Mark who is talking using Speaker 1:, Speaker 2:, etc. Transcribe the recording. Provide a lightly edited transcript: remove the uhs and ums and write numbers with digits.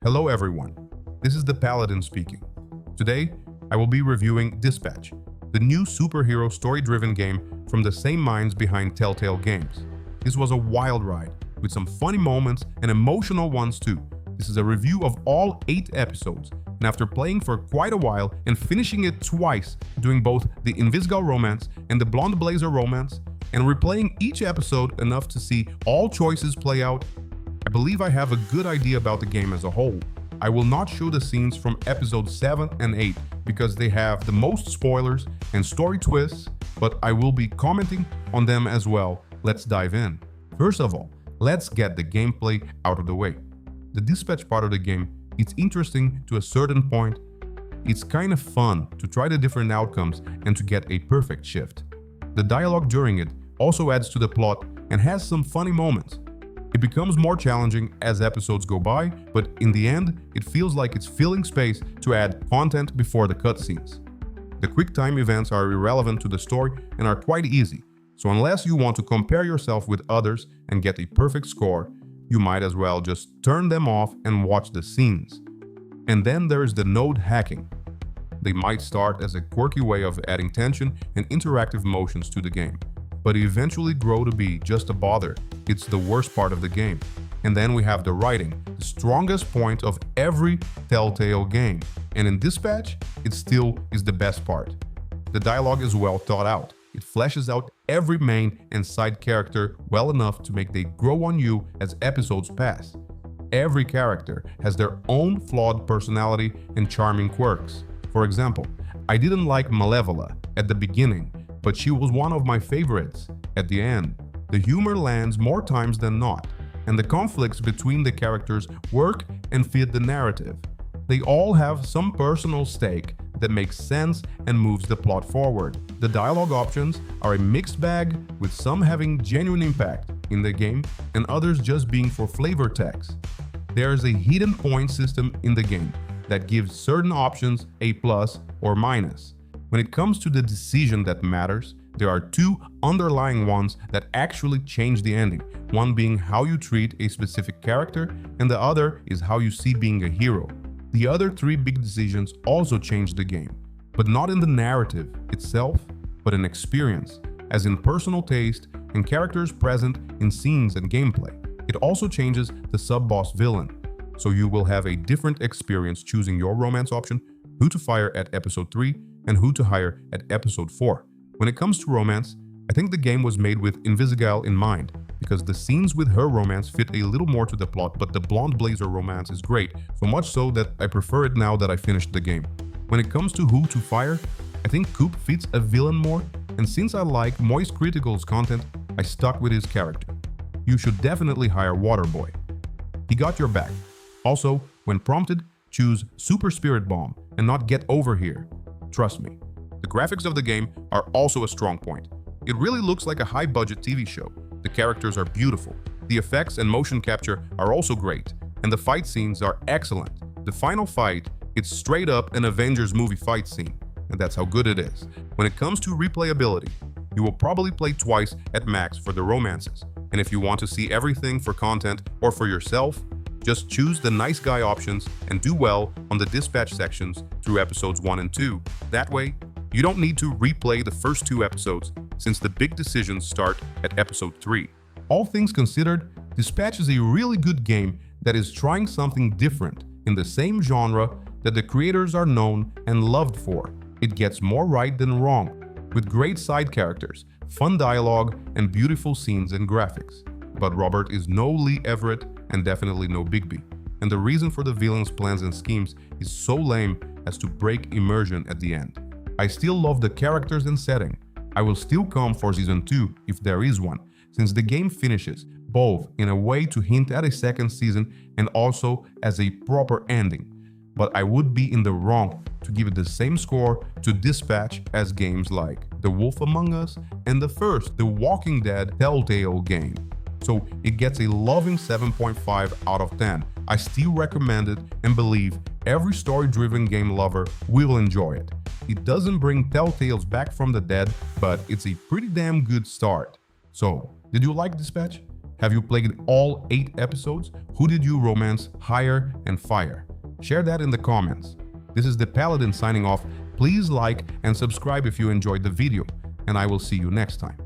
Speaker 1: Hello everyone, this is the Paladin speaking. Today, I will be reviewing Dispatch, the new superhero story-driven game from the same minds behind Telltale Games. This was a wild ride, with some funny moments and emotional ones too. This is a review of all 8 episodes, and after playing for quite a while and finishing it twice, doing both the Invisigaal romance and the Blonde Blazer romance, and replaying each episode enough to see all choices play out, I believe I have a good idea about the game as a whole. I will not show the scenes from episodes 7 and 8 because they have the most spoilers and story twists, but I will be commenting on them as well. Let's dive in. First of all, let's get the gameplay out of the way. The dispatch part of the game, it's interesting to a certain point. It's kind of fun to try the different outcomes and to get a perfect shift. The dialogue during it also adds to the plot and has some funny moments. It becomes more challenging as episodes go by, but in the end, it feels like it's filling space to add content before the cutscenes. The quick time events are irrelevant to the story and are quite easy, so unless you want to compare yourself with others and get a perfect score, you might as well just turn them off and watch the scenes. And then there is the node hacking. They might start as a quirky way of adding tension and interactive motions to the game, but eventually grow to be just a bother. It's the worst part of the game. And then we have the writing, the strongest point of every Telltale game. And in Dispatch, it still is the best part. The dialogue is well thought out. It fleshes out every main and side character well enough to make they grow on you as episodes pass. Every character has their own flawed personality and charming quirks. For example, I didn't like Malevola at the beginning, but she was one of my favorites at the end. The humor lands more times than not, and the conflicts between the characters work and fit the narrative. They all have some personal stake that makes sense and moves the plot forward. The dialogue options are a mixed bag, with some having genuine impact in the game and others just being for flavor text. There is a hidden point system in the game that gives certain options a plus or minus. When it comes to the decision that matters, there are 2 underlying ones that actually change the ending, one being how you treat a specific character and the other is how you see being a hero. The other 3 big decisions also change the game, but not in the narrative itself, but in experience, as in personal taste and characters present in scenes and gameplay. It also changes the sub-boss villain, so you will have a different experience choosing your romance option, who to fire at episode 3 and who to hire at episode 4. When it comes to romance, I think the game was made with Invisigaal in mind, because the scenes with her romance fit a little more to the plot, but the Blonde Blazer romance is great, so much so that I prefer it now that I finished the game. When it comes to who to fire, I think Coop fits a villain more, and since I like Moist Critical's content, I stuck with his character. You should definitely hire Waterboy. He got your back. Also, when prompted, choose Super Spirit Bomb and not Get Over Here. Trust me. The graphics of the game are also a strong point. It really looks like a high-budget TV show. The characters are beautiful. The effects and motion capture are also great, and the fight scenes are excellent. The final fight, it's straight up an Avengers movie fight scene, and that's how good it is. When it comes to replayability, you will probably play twice at max for the romances, and if you want to see everything for content or for yourself, just choose the nice guy options and do well on the dispatch sections through episodes 1 and 2. That way, you don't need to replay the first 2 episodes, since the big decisions start at episode 3. All things considered, Dispatch is a really good game that is trying something different in the same genre that the creators are known and loved for. It gets more right than wrong, with great side characters, fun dialogue, and beautiful scenes and graphics. But Robert is no Lee Everett and definitely no Bigby. And the reason for the villain's plans and schemes is so lame as to break immersion at the end. I still love the characters and setting. I will still come for Season 2 if there is one, since the game finishes both in a way to hint at a second season and also as a proper ending. But I would be in the wrong to give it the same score to Dispatch as games like The Wolf Among Us and the first The Walking Dead Telltale game. So it gets a loving 7.5 out of 10. I still recommend it and believe every story-driven game lover will enjoy it. It doesn't bring Telltales back from the dead, but it's a pretty damn good start. So, did you like Dispatch? Have you played all 8 episodes? Who did you romance, hire, and fire? Share that in the comments. This is the Paladin signing off. Please like and subscribe if you enjoyed the video, and I will see you next time.